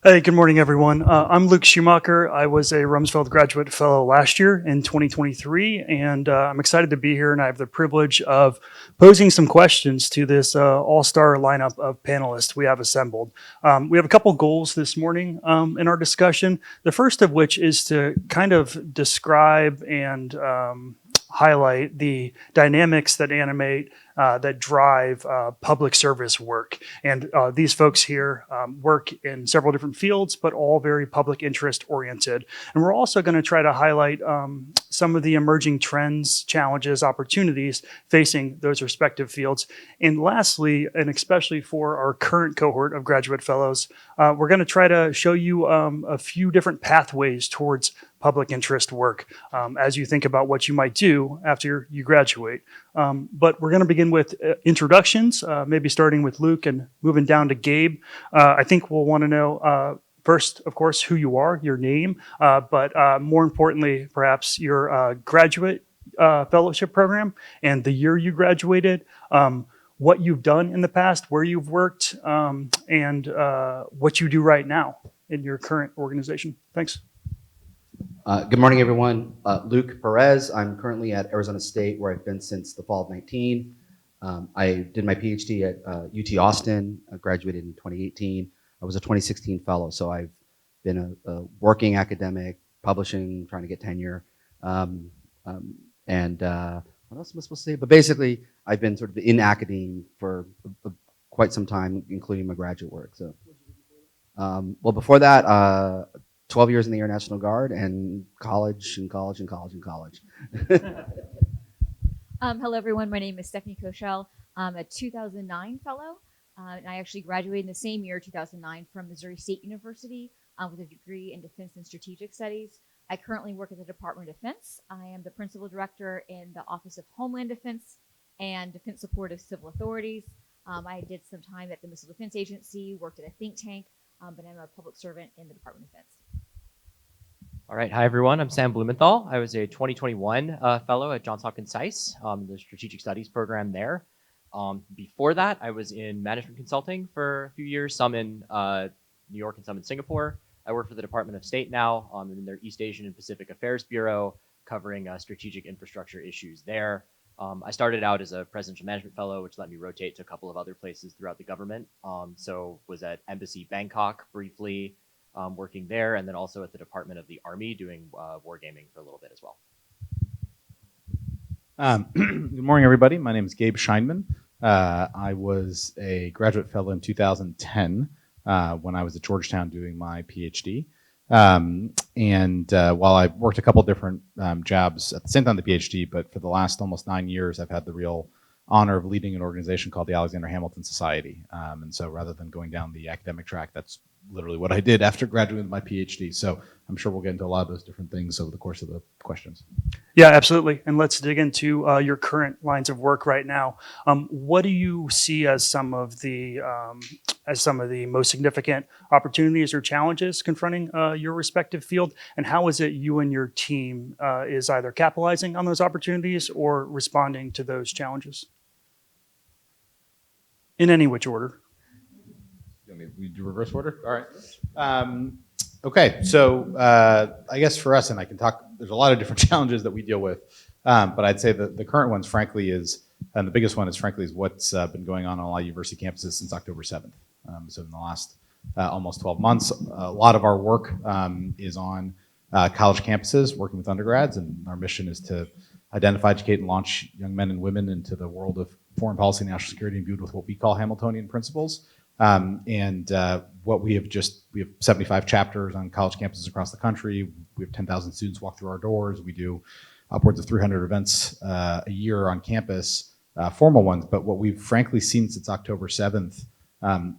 Hey, good morning, everyone. I'm Luke Schumacher. I was a Rumsfeld Graduate Fellow last year in 2023, and I'm excited to be here. And I have the privilege of posing some questions to this all-star lineup of panelists we have assembled. We have a couple goals this morning in our discussion. The first of which is to kind of describe and highlight the dynamics that animate that drive public service work. And these folks here work in several different fields, but all very public interest oriented. And we're also going to try to highlight some of the emerging trends, challenges, opportunities facing those respective fields. And lastly, and especially for our current cohort of graduate fellows, we're going to try to show you a few different pathways towards public interest work as you think about what you might do after you graduate. But we're going to begin with introductions, maybe starting with Luke and moving down to Gabe. I think we'll want to know first, of course, who you are, your name, but more importantly, perhaps your graduate fellowship program and the year you graduated, what you've done in the past, where you've worked, and what you do right now in your current organization. Thanks. Good morning, everyone. Luke Perez. I'm currently at Arizona State, where I've been since the fall of 19. I did my PhD at UT Austin, graduated in 2018. I was a 2016 fellow, so I've been a working academic, publishing, trying to get tenure. And what else am I supposed to say? But basically, I've been sort of in academia for quite some time, including my graduate work. So, well, before that, 12 years in the Air National Guard and college. Hello, everyone. My name is Stephanie Koshel. I'm a 2009 fellow, and I actually graduated in the same year, 2009, from Missouri State University with a degree in Defense and Strategic Studies. I currently work at the Department of Defense. I am the Principal Director in the Office of Homeland Defense and Defense Support of Civil Authorities. I did some time at the Missile Defense Agency, worked at a think tank, but I'm a public servant in the Department of Defense. All right. Hi, everyone. I'm Sam Blumenthal. I was a 2021 fellow at Johns Hopkins SAIS, the Strategic Studies program there. Before that, I was in management consulting for a few years, some in New York and some in Singapore. I work for the Department of State now in their East Asian and Pacific Affairs Bureau, covering strategic infrastructure issues there. I started out as a presidential management fellow, which let me rotate to a couple of other places throughout the government. So was at Embassy Bangkok briefly, working there, and then also at the Department of the Army doing wargaming for a little bit as well. Good morning, everybody. My name is Gabe Scheinman. I was a graduate fellow in 2010 when I was at Georgetown doing my PhD. While I worked a couple different jobs at the same time the PhD, but for the last almost 9 years, I've had the real honor of leading an organization called the Alexander Hamilton Society. And so rather than going down the academic track, that's literally what I did after graduating with my PhD. So I'm sure we'll get into a lot of those different things over the course of the questions. Yeah, absolutely. And let's dig into your current lines of work right now. What do you see as some of the most significant opportunities or challenges confronting your respective field, and how is it you and your team is either capitalizing on those opportunities or responding to those challenges? In any which order. We do reverse order? All right. Okay, so I guess for us, and I can talk, there's a lot of different challenges that we deal with, but I'd say that the current ones, frankly, and the biggest one is, frankly, is what's been going on a lot of university campuses since October 7th. So in the last almost 12 months, a lot of our work is on college campuses, working with undergrads, and our mission is to identify, educate, and launch young men and women into the world of foreign policy and national security imbued with what we call Hamiltonian principles. What we have 75 chapters on college campuses across the country. We have 10,000 students walk through our doors. We do upwards of 300 events a year on campus, formal ones. But what we've frankly seen since October 7th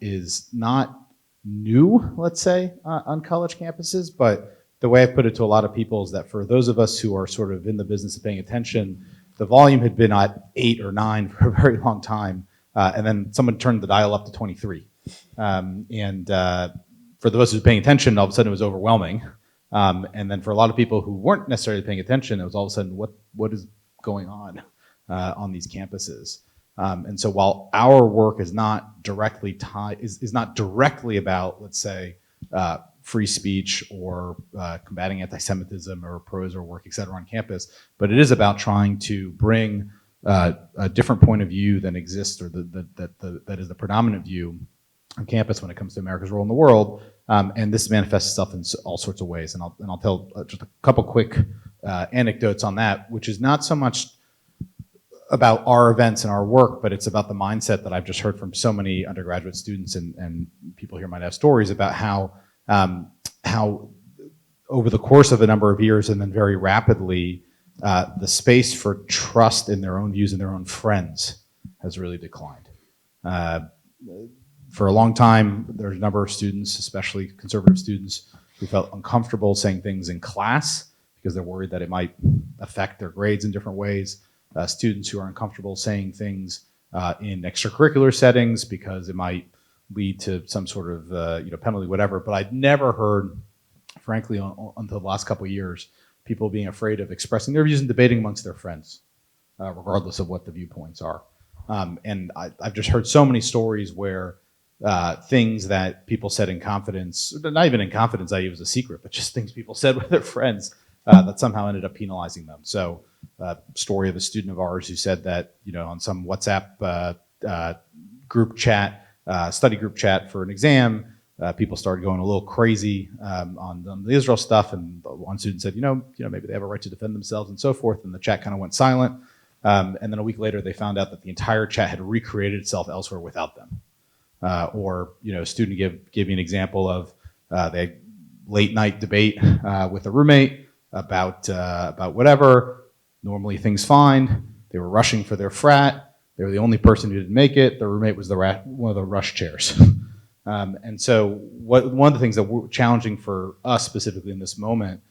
is not new, let's say, on college campuses. But the way I put it to a lot of people is that for those of us who are sort of in the business of paying attention, the volume had been at 8 or 9 for a very long time. And then someone turned the dial up to 23. For those who were paying attention, all of a sudden it was overwhelming. And then for a lot of people who weren't necessarily paying attention, it was all of a sudden, what is going on these campuses? And so while our work is not directly is not directly about, let's say, free speech or combating anti-Semitism or pros or work, et cetera, on campus, but it is about trying to bring a different point of view than exists or that is the predominant view on campus when it comes to America's role in the world. And this manifests itself in all sorts of ways. And I'll tell just a couple quick anecdotes on that, which is not so much about our events and our work, but it's about the mindset that I've just heard from so many undergraduate students and people here might have stories about how over the course of a number of years and then very rapidly, the space for trust in their own views and their own friends has really declined. For a long time, there's a number of students, especially conservative students, who felt uncomfortable saying things in class because they're worried that it might affect their grades in different ways. Students who are uncomfortable saying things in extracurricular settings because it might lead to some sort of penalty, whatever. But I'd never heard, frankly, until the last couple of years, people being afraid of expressing their views and debating amongst their friends, regardless of what the viewpoints are. And I've just heard so many stories where things that people said in confidence, not even in confidence, it was a secret, but just things people said with their friends that somehow ended up penalizing them. So, story of a student of ours who said that, on some WhatsApp group chat, study group chat for an exam, people started going a little crazy on the Israel stuff, and one student said, maybe they have a right to defend themselves and so forth, and the chat kind of went silent. And then a week later, they found out that the entire chat had recreated itself elsewhere without them. Or a student gave me an example of they had late night debate with a roommate about whatever. Normally things fine. They were rushing for their frat. They were the only person who didn't make it. Their roommate was one of the rush chairs. And so one of the things that we're challenging for us specifically in this moment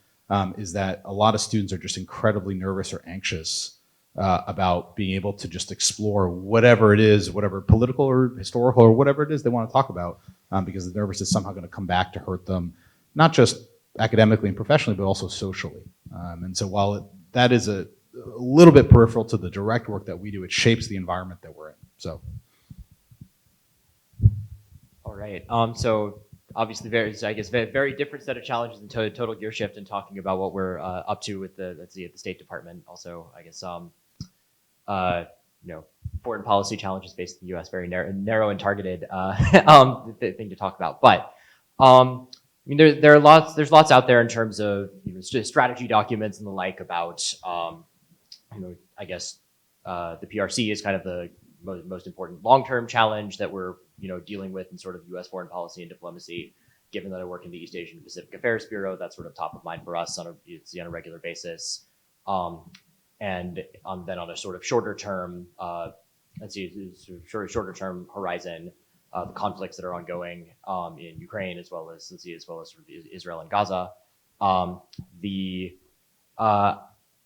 is that a lot of students are just incredibly nervous or anxious about being able to just explore whatever it is, whatever political or historical or whatever it is they want to talk about, because the nervous is somehow going to come back to hurt them, not just academically and professionally, but also socially. And so while that is a little bit peripheral to the direct work that we do, it shapes the environment that we're in. So. All right. So obviously, very different set of challenges and total gear shift in talking about what we're up to with at the State Department. Also, foreign policy challenges based in the U.S. Very narrow and targeted thing to talk about. But there's lots out there in terms of strategy documents and the like about the PRC is kind of the most important long-term challenge that we're dealing with in sort of U.S. foreign policy and diplomacy. Given that I work in the East Asian Pacific Affairs Bureau, that's sort of top of mind for us on a regular basis. And then on a sort of shorter term, shorter term horizon, the conflicts that are ongoing in Ukraine as well as sort of Israel and Gaza.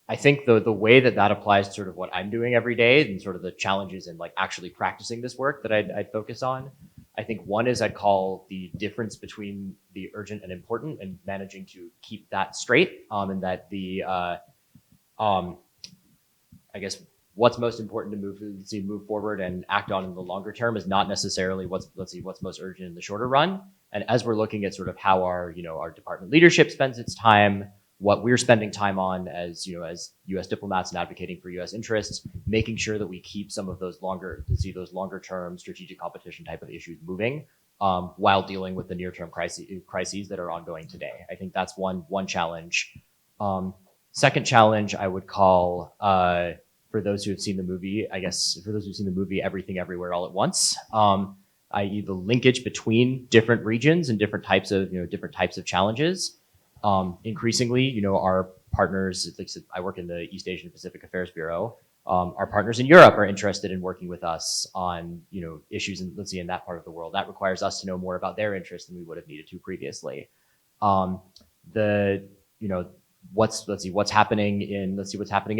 I think the way that applies to sort of what I'm doing every day and sort of the challenges in like actually practicing this work that I'd focus on. I think one is I'd call the difference between the urgent and important and managing to keep that straight. And that I guess what's most important to move forward and act on in the longer term is not necessarily what's most urgent in the shorter run. And as we're looking at sort of how our department leadership spends its time, what we're spending time on as U.S. diplomats and advocating for U.S. interests, making sure that we keep some of those longer term strategic competition type of issues moving, while dealing with the near term crises that are ongoing today. I think that's one challenge. Second challenge I would call, for those who have seen the movie, Everything Everywhere All at Once, i.e. the linkage between different regions and different types of challenges. Increasingly, our partners, I work in the East Asian Pacific Affairs Bureau, our partners in Europe are interested in working with us on, issues in that part of the world. That requires us to know more about their interests than we would have needed to previously. What's happening in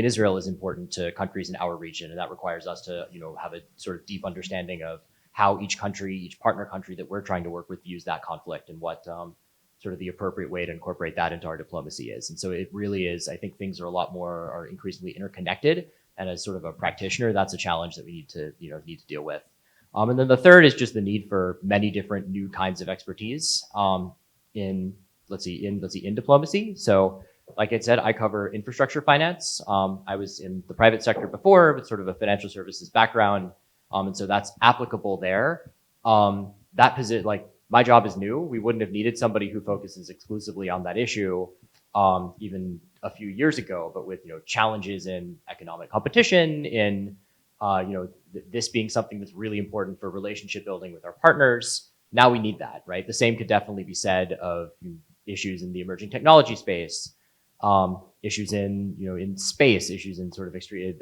Israel is important to countries in our region, and that requires us to, have a sort of deep understanding of how each partner country that we're trying to work with views that conflict and what sort of the appropriate way to incorporate that into our diplomacy is. And so it really is, I think things are increasingly interconnected. And as sort of a practitioner, that's a challenge that we need to deal with. And then the third is just the need for many different new kinds of expertise. in in diplomacy. So, like I said, I cover infrastructure finance. I was in the private sector before, with sort of a financial services background, and so that's applicable there. That position, like my job is new. We wouldn't have needed somebody who focuses exclusively on that issue, even a few years ago. But with challenges in economic competition, in this being something that's really important for relationship building with our partners, now we need that, right? The same could definitely be said of issues in the emerging technology space, issues in space, issues in sort of extreme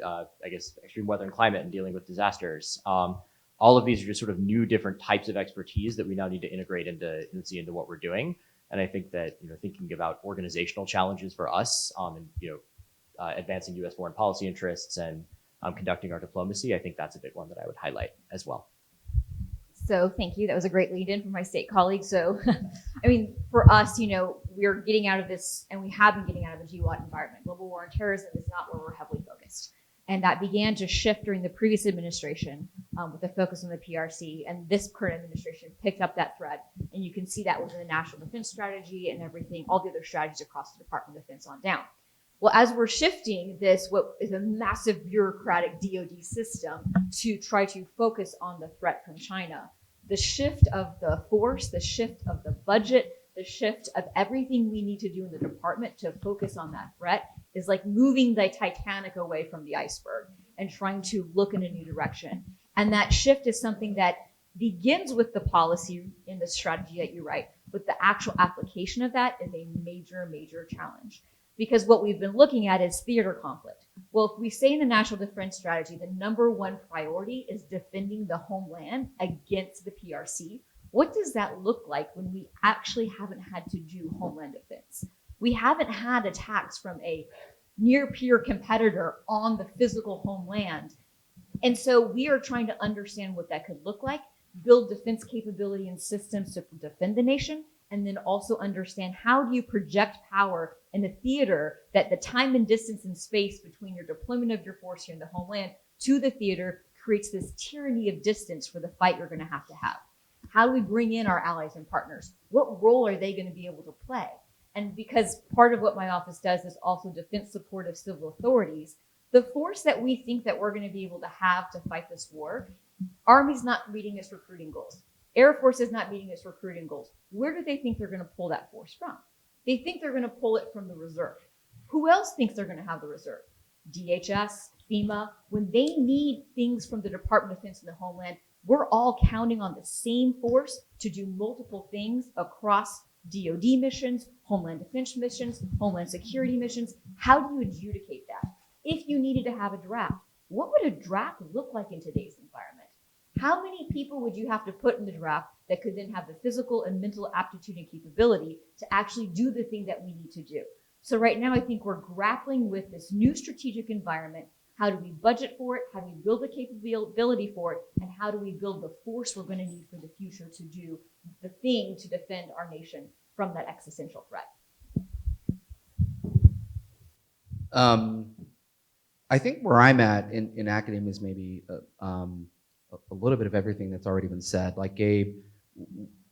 weather and climate and dealing with disasters. All of these are just sort of new, different types of expertise that we now need to integrate into what we're doing. And I think that thinking about organizational challenges for us, and advancing U.S. foreign policy interests and conducting our diplomacy, I think that's a big one that I would highlight as well. So thank you. That was a great lead in from my state colleague. So, I mean, for us, we're getting out of this, and we have been getting out of the GWOT environment. Global war on terrorism is not where we're heavily focused. And that began to shift during the previous administration with a focus on the PRC. And this current administration picked up that thread. And you can see that within the National Defense Strategy and everything, all the other strategies across the Department of Defense on down. Well, as we're shifting this, what is a massive bureaucratic DoD system to try to focus on the threat from China, the shift of the force, the shift of the budget, the shift of everything we need to do in the department to focus on that threat is like moving the Titanic away from the iceberg and trying to look in a new direction. And that shift is something that begins with the policy in the strategy that you write, but the actual application of that is a major, major challenge. Because what we've been looking at is theater conflict. Well, if we say in the National Defense Strategy, the number one priority is defending the homeland against the PRC, what does that look like when we actually haven't had to do homeland defense? We haven't had attacks from a near-peer competitor on the physical homeland. And so we are trying to understand what that could look like, build defense capability and systems to defend the nation, and then also understand how do you project power in a theater that the time and distance and space between your deployment of your force here in the homeland to the theater creates this tyranny of distance for the fight you're going to have. How do we bring in our allies and partners? What role are they going to be able to play? And because part of what my office does is also defense support of civil authorities, the force that we think that we're going to be able to have to fight this war, Army's not meeting its recruiting goals. Air Force is not meeting its recruiting goals. Where do they think they're going to pull that force from? They think they're going to pull it from the reserve. Who else thinks they're going to have the reserve? DHS, FEMA. When they need things from the Department of Defense and the Homeland, we're all counting on the same force to do multiple things across DoD missions, Homeland Defense missions, Homeland Security missions. How do you adjudicate that? If you needed to have a draft, what would a draft look like in today's environment? How many people would you have to put in the draft that could then have the physical and mental aptitude and capability to actually do the thing that we need to do? So right now, I think we're grappling with this new strategic environment. How do we budget for it? How do we build the capability for it? And how do we build the force we're going to need for the future to do the thing to defend our nation from that existential threat? I think where I'm at in academia is maybe a little bit of everything that's already been said. Like Gabe,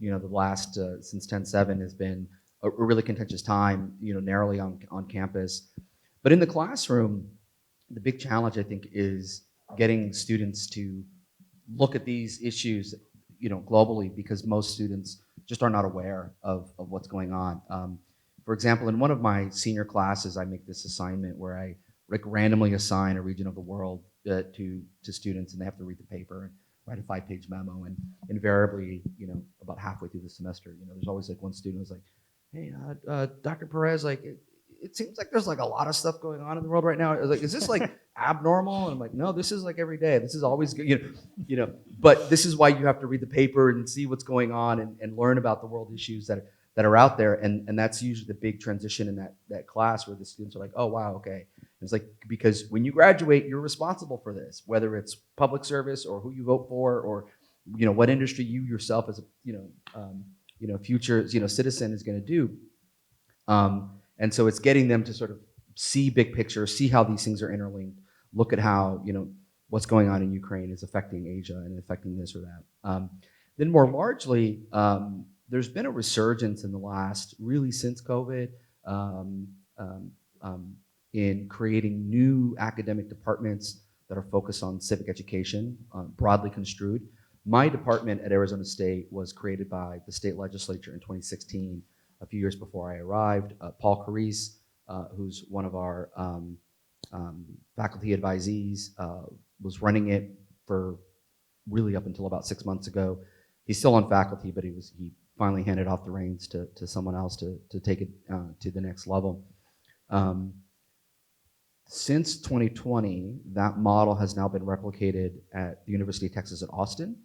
the last since 10/7 has been a really contentious time, narrowly on campus. But in the classroom, the big challenge, I think, is getting students to look at these issues, globally, because most students just are not aware of what's going on. For example, in one of my senior classes, I make this assignment where I randomly assign a region of the world to students, and they have to read the paper and write a 5-page memo. And invariably, about halfway through the semester, there's always like one student who's like, "Hey, Dr. Perez, like it seems like there's like a lot of stuff going on in the world right now. Like, is this like abnormal?" And I'm like, "No, this is like every day. This is always good, But this is why you have to read the paper and see what's going on and learn about the world issues that are out there. And that's usually the big transition in that class where the students are like, "Oh, wow, okay." And it's like, because when you graduate, you're responsible for this, whether it's public service or who you vote for, or what industry you yourself as a future citizen is going to do. And so it's getting them to sort of see big picture, see how these things are interlinked, look at how, what's going on in Ukraine is affecting Asia and affecting this or that. Then more largely, there's been a resurgence in the last, really since COVID, um, in creating new academic departments that are focused on civic education, broadly construed. My department at Arizona State was created by the state legislature in 2016, a few years before I arrived. Paul Carice, who's one of our faculty advisees, was running it for really up until about 6 months ago. He's still on faculty, but he finally handed off the reins to someone else to take it to the next level. Since 2020, that model has now been replicated at the University of Texas at Austin,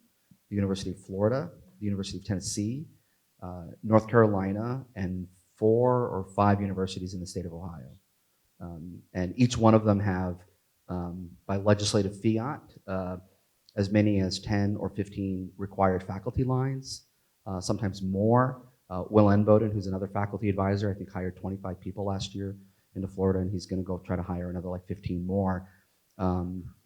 the University of Florida, the University of Tennessee, North Carolina, and 4 or 5 universities in the state of Ohio. And each one of them have, by legislative fiat, as many as 10 or 15 required faculty lines, sometimes more. Will Enboden, who's another faculty advisor, I think hired 25 people last year into Florida, and he's going to go try to hire another like 15 more,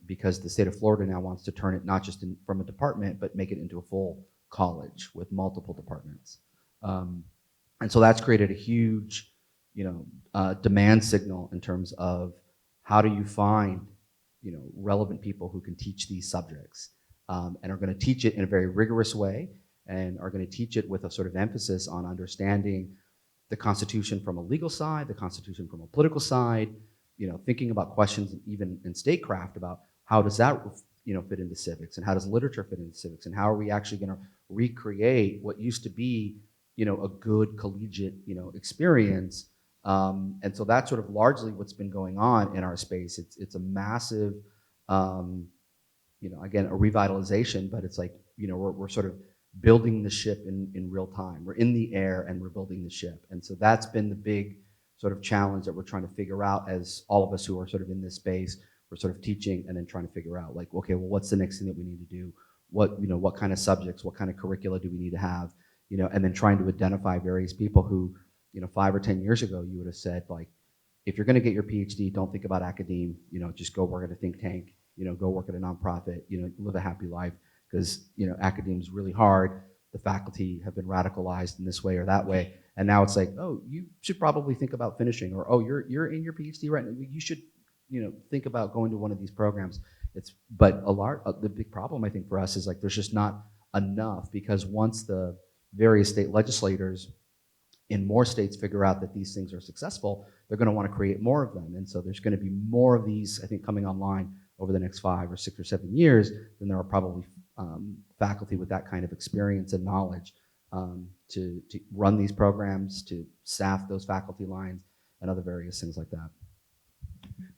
because the state of Florida now wants to turn it not just from a department, but make it into a full college with multiple departments. And so that's created a huge, demand signal in terms of how do you find, relevant people who can teach these subjects, and are going to teach it in a very rigorous way, and are going to teach it with a sort of emphasis on understanding the Constitution from a legal side, the Constitution from a political side, thinking about questions even in statecraft about how does that fit into civics, and how does literature fit into civics, and how are we actually going to recreate what used to be a good collegiate experience. And so that's sort of largely what's been going on in our space. It's a massive, again, a revitalization, but it's like, we're sort of building the ship in real time. We're in the air and we're building the ship. And so that's been the big sort of challenge that we're trying to figure out as all of us who are sort of in this space. We're sort of teaching and then trying to figure out like, okay, well, what's the next thing that we need to do? What kind of subjects, what kind of curricula do we need to have? And then trying to identify various people who, 5 or 10 years ago, you would have said like, if you're going to get your PhD, don't think about academe, just go work at a think tank, go work at a nonprofit, live a happy life, because, academe is really hard. The faculty have been radicalized in this way or that way. And now it's like, oh, you should probably think about finishing, or, oh, you're in your PhD right now. You should, think about going to one of these programs. But the big problem I think for us is like, there's just not enough, because once the various state legislators in more states figure out that these things are successful, they're going to want to create more of them. And so there's going to be more of these, I think, coming online over the next 5 or 6 or 7 years than there are probably faculty with that kind of experience and knowledge to run these programs, to staff those faculty lines, and other various things like that.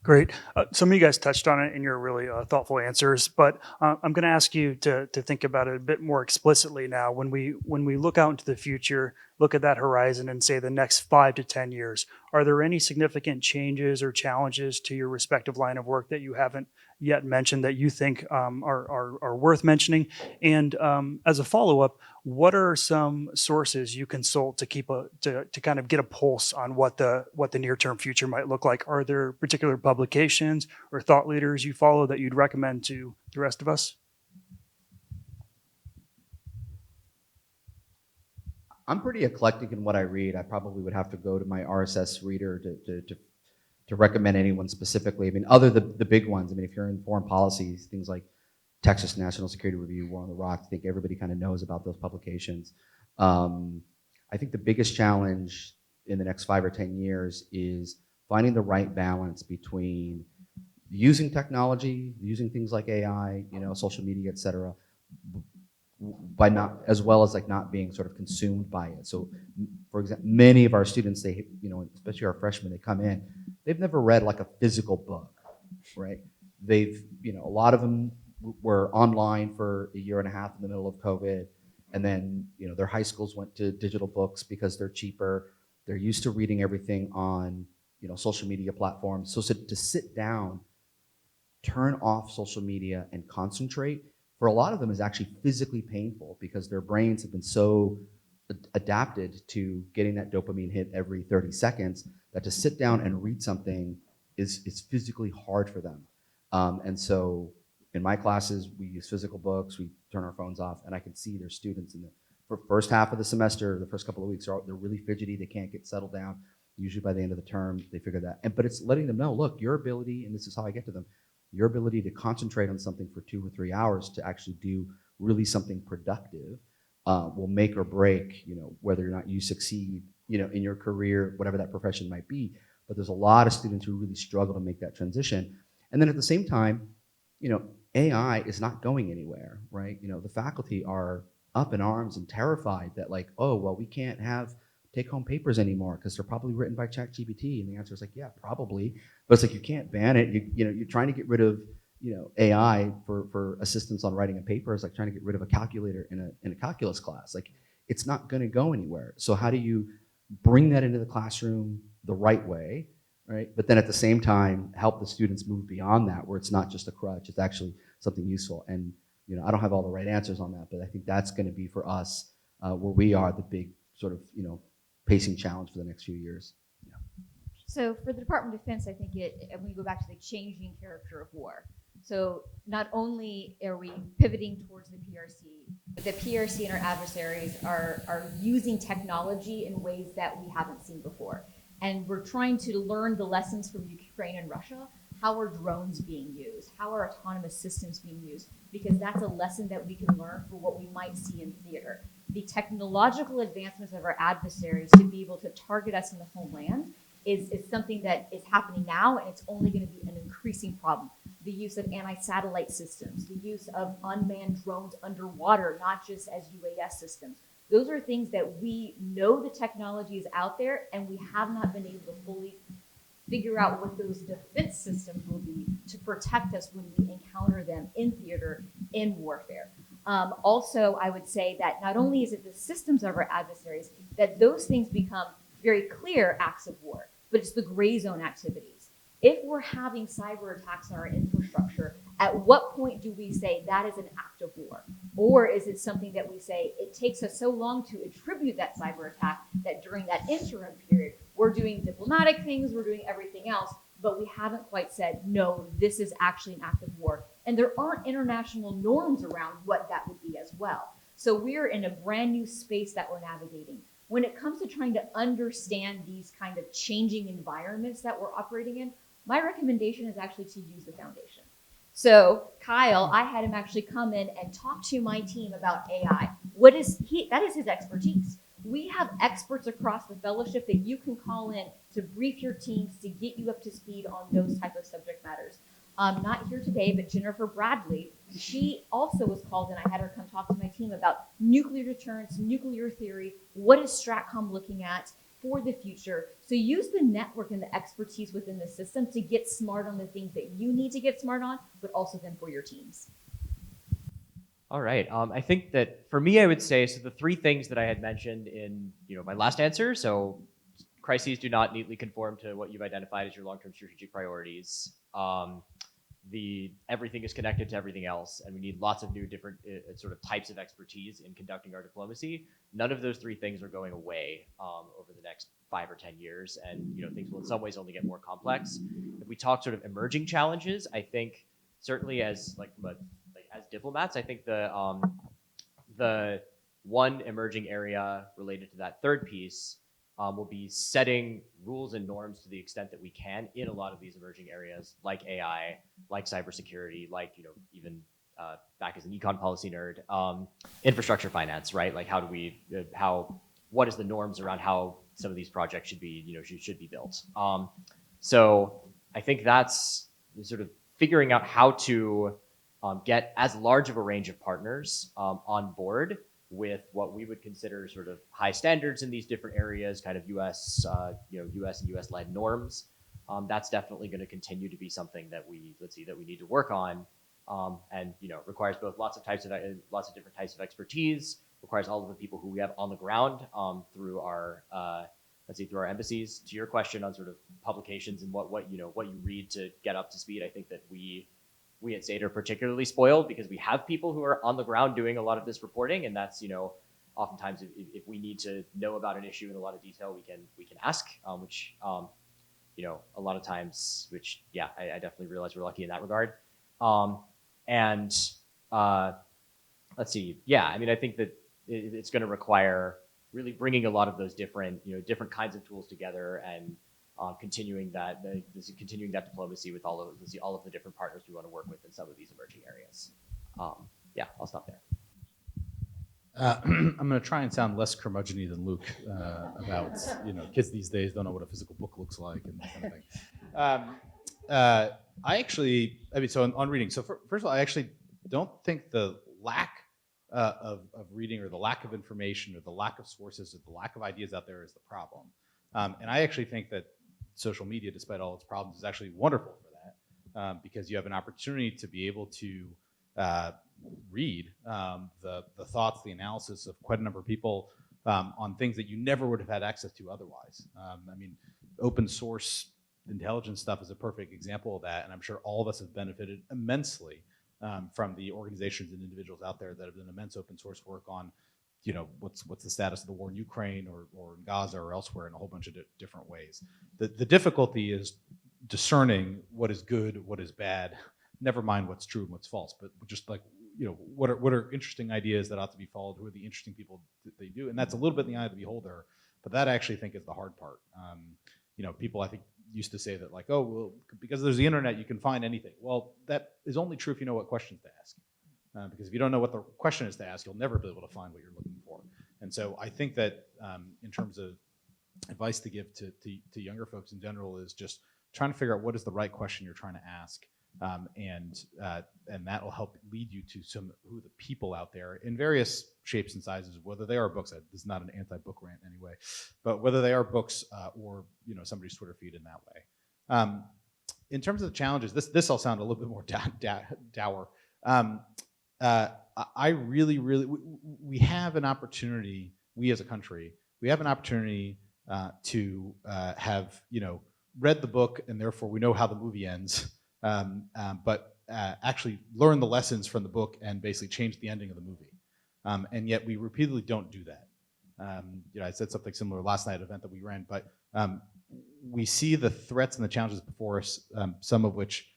Great. Some of you guys touched on it in your really thoughtful answers, but I'm going to ask you to think about it a bit more explicitly now. When we look out into the future, look at that horizon and say the next 5 to 10 years, are there any significant changes or challenges to your respective line of work that you haven't yet mentioned that you think are worth mentioning? And as a follow-up, what are some sources you consult to to kind of get a pulse on what the near-term future might look like? Are there particular publications or thought leaders you follow that you'd recommend to the rest of us? I'm pretty eclectic in what I read. I probably would have to go to my RSS reader to recommend anyone specifically. I mean, other the big ones. I mean, if you're in foreign policy, things like Texas National Security Review, War on the Rocks, I think everybody kind of knows about those publications. I think the biggest challenge in the next 5 or 10 years is finding the right balance between using technology, using things like AI, social media, et cetera, by not, as well as like not being sort of consumed by it. So for example, many of our students, they, especially our freshmen, they come in, they've never read like a physical book, right? They've, a lot of them were online for 1.5 years in the middle of COVID. And then, their high schools went to digital books because they're cheaper. They're used to reading everything on, social media platforms. So to sit down, turn off social media and concentrate, for a lot of them is actually physically painful, because their brains have been so adapted to getting that dopamine hit every 30 seconds that to sit down and read something is physically hard for them. And so in my classes, we use physical books, we turn our phones off, and I can see there's students in the for first half of the semester, the first couple of weeks, they're really fidgety. They can't get settled down. Usually by the end of the term, they figure that. But it's letting them know, look, your ability, and this is how I get to them, your ability to concentrate on something for 2 or 3 hours to actually do really something productive will make or break, whether or not you succeed, in your career, whatever that profession might be. But there's a lot of students who really struggle to make that transition. And then at the same time, AI is not going anywhere, right? The faculty are up in arms and terrified that like, oh, well, we can't have take-home papers anymore because they're probably written by ChatGPT. And the answer is like, yeah, probably. But it's like, you can't ban it. You're trying to get rid of, AI for assistance on writing a paper. It's like trying to get rid of a calculator in a calculus class. Like, it's not going to go anywhere. So how do you bring that into the classroom the right way, right? But then at the same time, help the students move beyond that, where it's not just a crutch, it's actually something useful. And I don't have all the right answers on that, but I think that's going to be for us where we are the big sort of pacing challenge for the next few years. So for the Department of Defense, I think when you go back to the changing character of war. So not only are we pivoting towards the PRC, but the PRC and our adversaries are using technology in ways that we haven't seen before. And we're trying to learn the lessons from Ukraine and Russia. How are drones being used? How are autonomous systems being used? Because that's a lesson that we can learn for what we might see in theater. The technological advancements of our adversaries to be able to target us in the homeland is something that is happening now, and it's only going to be an increasing problem. The use of anti-satellite systems, the use of unmanned drones underwater, not just as UAS systems. Those are things that we know the technology is out there, and we have not been able to fully figure out what those defense systems will be to protect us when we encounter them in theater, in warfare. Also, I would say that not only is it the systems of our adversaries, that those things become very clear acts of war, but it's the gray zone activities. If we're having cyber attacks on our infrastructure, at what point do we say that is an act of war? Or is it something that we say it takes us so long to attribute that cyber attack that during that interim period, we're doing diplomatic things, we're doing everything else, but we haven't quite said, no, this is actually an act of war. And there aren't international norms around what that would be as well. So we're in a brand new space that we're navigating. When it comes to trying to understand these kind of changing environments that we're operating in, my recommendation is actually to use the foundation. So Kyle, I had him actually come in and talk to my team about AI. That is his expertise. We have experts across the fellowship that you can call in to brief your teams to get you up to speed on those type of subject matters. Not here today, but Jennifer Bradley, she also was called in. I had her come talk to my team about nuclear deterrence, nuclear theory. What is STRATCOM looking at for the future? So use the network and the expertise within the system to get smart on the things that you need to get smart on, but also then for your teams. All right. I think that for me, I would say, so the three things that I had mentioned in my last answer, so crises do not neatly conform to what you've identified as your long-term strategic priorities. Everything is connected to everything else, and we need lots of new different sort of types of expertise in conducting our diplomacy. None of those three things are going away over the next 5 or 10 years, and things will in some ways only get more complex. If we talk sort of emerging challenges, I think certainly as diplomats, I think the one emerging area related to that third piece will be setting rules and norms to the extent that we can in a lot of these emerging areas, like AI, like cybersecurity, like even back as an econ policy nerd, infrastructure finance, right? Like what is the norms around how some of these projects should be should be built? So I think that's sort of figuring out how to get as large of a range of partners on board with what we would consider sort of high standards in these different areas, kind of US and US-led norms. That's definitely going to continue to be something that we need to work on, and requires both lots of different types of expertise. Requires all of the people who we have on the ground through our embassies. To your question on sort of publications and what you read to get up to speed, I think that we at SAIT are particularly spoiled because we have people who are on the ground doing a lot of this reporting, and that's oftentimes if we need to know about an issue in a lot of detail, we can ask, which a lot of times, I definitely realize we're lucky in that regard. Let's see, I think that it's going to require really bringing a lot of those different, different kinds of tools together and continuing that diplomacy with all of the different partners we want to work with in some of these emerging areas. Yeah, I'll stop there. I'm going to try and sound less curmudgeon-y than Luke about, kids these days don't know what a physical book looks like and that kind of thing. So on reading, so first of all, I actually don't think the lack of reading or the lack of information or the lack of sources or the lack of ideas out there is the problem. And I actually think that social media, despite all its problems, is actually wonderful for that because you have an opportunity to be able to read the thoughts, the analysis of quite a number of people on things that you never would have had access to otherwise. Open source intelligence stuff is a perfect example of that, and I'm sure all of us have benefited immensely from the organizations and individuals out there that have done immense open source work on, what's the status of the war in Ukraine or in Gaza or elsewhere in a whole bunch of different ways. The difficulty is discerning what is good, what is bad, never mind what's true and what's false, but just like, what are interesting ideas that ought to be followed? Who are the interesting people that they do? And that's a little bit in the eye of the beholder, but that I actually think is the hard part. People I think used to say that like, oh, well, because there's the internet, you can find anything. Well, that is only true if you know what questions to ask. Because if you don't know what the question is to ask, you'll never be able to find what you're looking for. And so I think that in terms of advice to give to younger folks in general is just trying to figure out what is the right question you're trying to ask. And that will help lead you to who the people out there in various shapes and sizes, whether they are books. This is not an anti-book rant anyway, but whether they are books or somebody's Twitter feed in that way. In terms of the challenges, this all sound a little bit more dour. I really, we have an opportunity. We as a country, we have an opportunity to have read the book and therefore we know how the movie ends. But actually learn the lessons from the book and basically change the ending of the movie. And yet we repeatedly don't do that. I said something similar last night at an event that we ran, but we see the threats and the challenges before us, some of which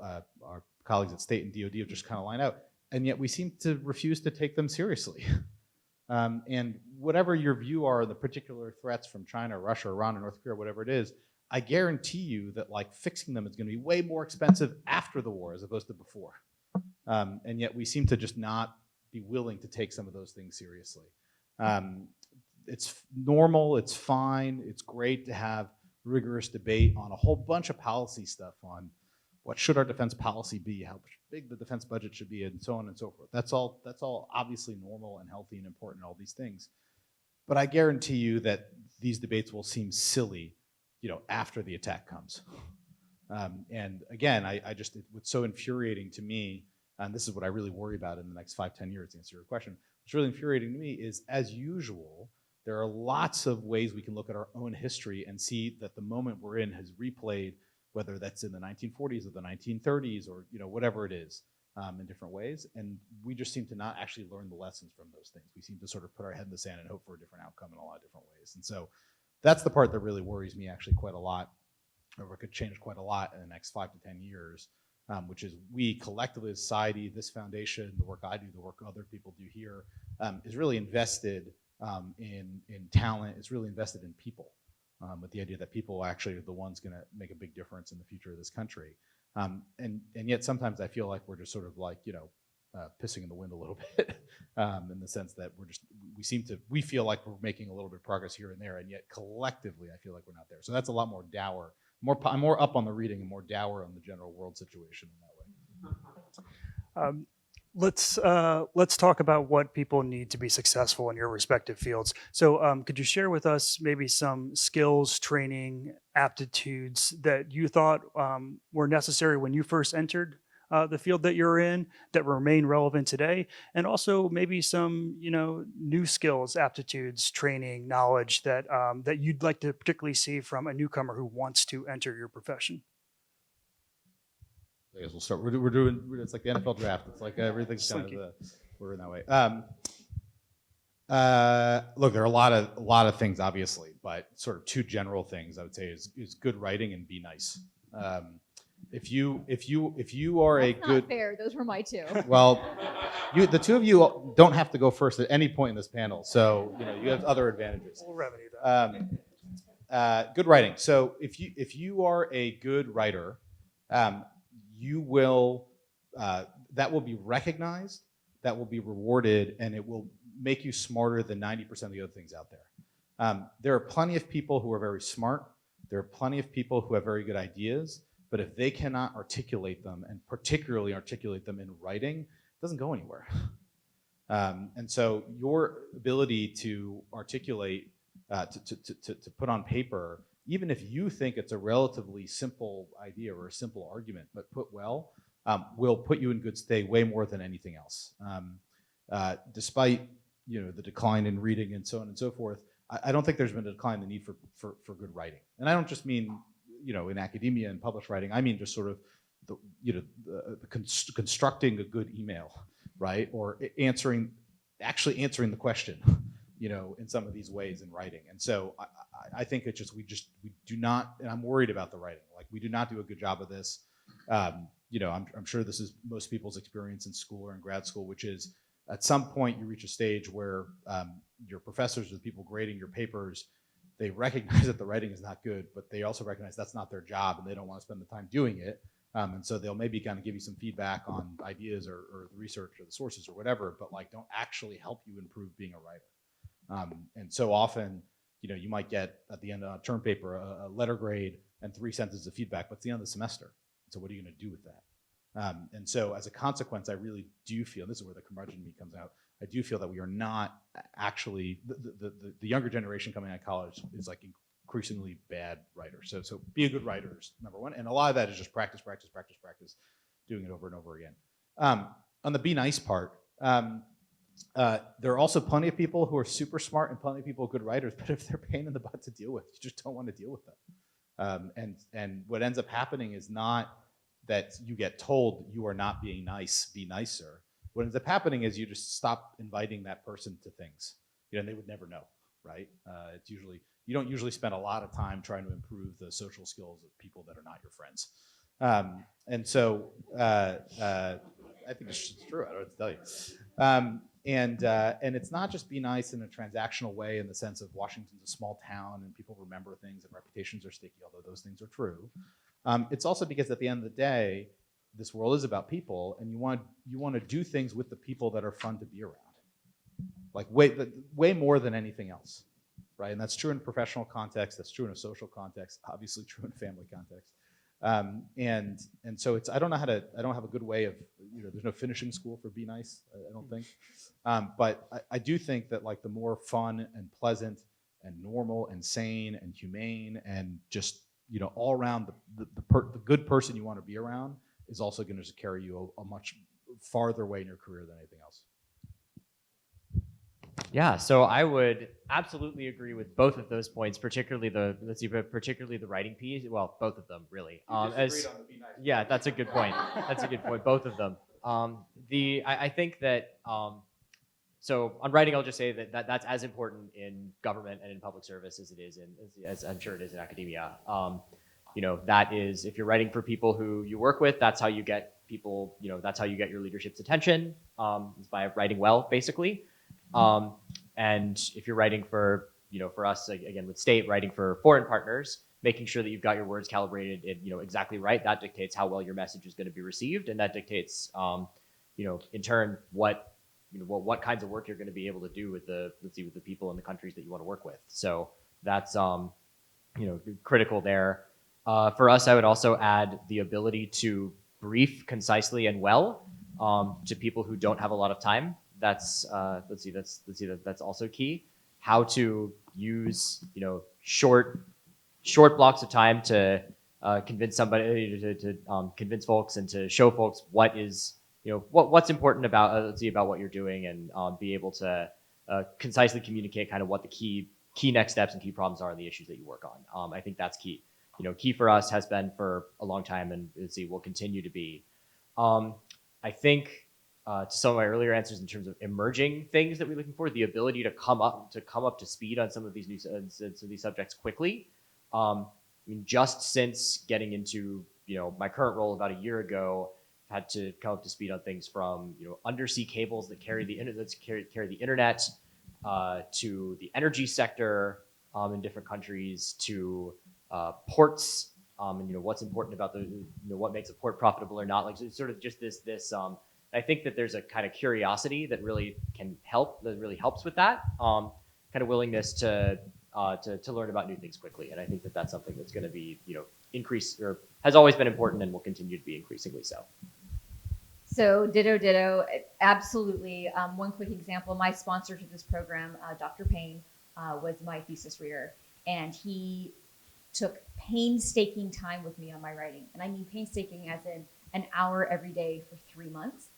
our colleagues at State and DoD have just kind of lined out, and yet we seem to refuse to take them seriously. And whatever your view are of the particular threats from China, Russia, Iran, or North Korea, whatever it is, I guarantee you that like fixing them is going to be way more expensive after the war as opposed to before. And yet we seem to just not be willing to take some of those things seriously. It's normal, it's fine, it's great to have rigorous debate on a whole bunch of policy stuff on what should our defense policy be, how big the defense budget should be, and so on and so forth. That's all obviously normal and healthy and important, all these things. But I guarantee you that these debates will seem silly after the attack comes. And again, what's so infuriating to me, and this is what I really worry about in the next 5-10 years, to answer your question, what's really infuriating to me is, as usual, there are lots of ways we can look at our own history and see that the moment we're in has replayed, whether that's in the 1940s or the 1930s or whatever it is, in different ways. And we just seem to not actually learn the lessons from those things. We seem to sort of put our head in the sand and hope for a different outcome in a lot of different ways. And so that's the part that really worries me actually quite a lot, or could change quite a lot in the next 5 to 10 years, which is we collectively as society, this foundation, the work I do, the work other people do here, is really invested in talent. It's really invested in people, with the idea that people actually are the ones going to make a big difference in the future of this country. And yet sometimes I feel like we're just sort of like, pissing in the wind a little bit, in the sense that we feel like we're making a little bit of progress here and there, and yet collectively I feel like we're not there. So that's a lot more dour. I'm more up on the reading and more dour on the general world situation in that way. Let's talk about what people need to be successful in your respective fields. So could you share with us maybe some skills, training, aptitudes that you thought were necessary when you first entered the field that you're in that remain relevant today, and also maybe some new skills, aptitudes, training, knowledge that that you'd like to particularly see from a newcomer who wants to enter your profession? I guess we'll start. We're doing. It's like the NFL draft. It's like everything's kind of we're in that way. Look, there are a lot of things, obviously, but sort of two general things I would say is good writing and be nice. If you are a That's good not fair. Those were my two. well, the two of you don't have to go first at any point in this panel, so you have other advantages. We'll remedy that. Good writing. So if you are a good writer, you will that will be recognized, that will be rewarded, and it will make you smarter than 90% of the other things out there. There are plenty of people who are very smart. There are plenty of people who have very good ideas, but if they cannot articulate them, and particularly articulate them in writing, it doesn't go anywhere. And so your ability to articulate, to put on paper, even if you think it's a relatively simple idea or a simple argument, but put well, will put you in good stead way more than anything else. Despite the decline in reading and so on and so forth, I don't think there's been a decline in the need for good writing. And I don't just mean in academia and published writing. I mean just sort of constructing a good email, right? Or actually answering the question, in some of these ways in writing. And so I think it's just we do not, and I'm worried about the writing. Like we do not do a good job of this. I'm sure this is most people's experience in school or in grad school, which is at some point you reach a stage where your professors or the people grading your papers, they recognize that the writing is not good, but they also recognize that's not their job and they don't want to spend the time doing it. And so they'll maybe kind of give you some feedback on ideas or the research or the sources or whatever, but like don't actually help you improve being a writer. And so often, you might get at the end of a term paper a letter grade and 3 sentences of feedback, but it's the end of the semester. So what are you going to do with that? And so as a consequence, I really do feel, this is where the curmudgeon in me comes out, I do feel that we are not actually, the younger generation coming out of college is like increasingly bad writers. So be a good writer is number one. And a lot of that is just practice, doing it over and over again. On the be nice part, there are also plenty of people who are super smart and plenty of people who are good writers, but if they're a pain in the butt to deal with, you just don't want to deal with them. And what ends up happening is not that you get told you are not being nice, be nicer. What ends up happening is you just stop inviting that person to things, and they would never know, right? It's usually, you don't usually spend a lot of time trying to improve the social skills of people that are not your friends. And so I think it's true, I don't know what to tell you. And it's not just be nice in a transactional way in the sense of Washington's a small town and people remember things and reputations are sticky, although those things are true. It's also because at the end of the day, this world is about people, and you want to do things with the people that are fun to be around, like way more than anything else, right? And that's true in a professional context. That's true in a social context. Obviously true in a family context. And so I don't have a good way of, there's no finishing school for be nice, I don't think. But I do think that like the more fun and pleasant and normal and sane and humane and just, all around the good person you want to be around is also going to carry you a much farther way in your career than anything else. Yeah, so I would absolutely agree with both of those points, particularly the writing piece. Well, both of them really. Yeah, that's a good point. That's a good point. Both of them. I think that so on writing, I'll just say that's as important in government and in public service as it is as I'm sure it is in academia. That is, if you're writing for people who you work with, that's how you get people. That's how you get your leadership's attention. Is by writing well, basically. And if you're writing for us, again, with state, writing for foreign partners, making sure that you've got your words calibrated, exactly right, that dictates how well your message is going to be received. And that dictates, in turn, what kinds of work you're going to be able to do with the people in the countries that you want to work with. So that's, critical there. For us, I would also add the ability to brief concisely and well, to people who don't have a lot of time. That's that's also key. How to use short blocks of time to convince somebody to convince folks and to show folks what is what's important about what you're doing, and be able to concisely communicate kind of what the key next steps and key problems are in the issues that you work on. I think that's key. Key for us has been for a long time, and will continue to be. I think. To some of my earlier answers in terms of emerging things that we're looking for, the ability to come up to speed on some of these subjects quickly. Just since getting into my current role about a year ago, had to come up to speed on things from undersea cables that carry the internet, to the energy sector in different countries, to ports, and what's important about what makes a port profitable or not. Like, so it's sort of just this. I think that there's a kind of curiosity that really helps with that kind of willingness to learn about new things quickly. And I think that that's something that's going to be increase, or has always been important and will continue to be increasingly so. So ditto, absolutely. One quick example, my sponsor to this program, Dr. Payne, was my thesis reader, and he took painstaking time with me on my writing. And I mean painstaking as in an hour every day for 3 months,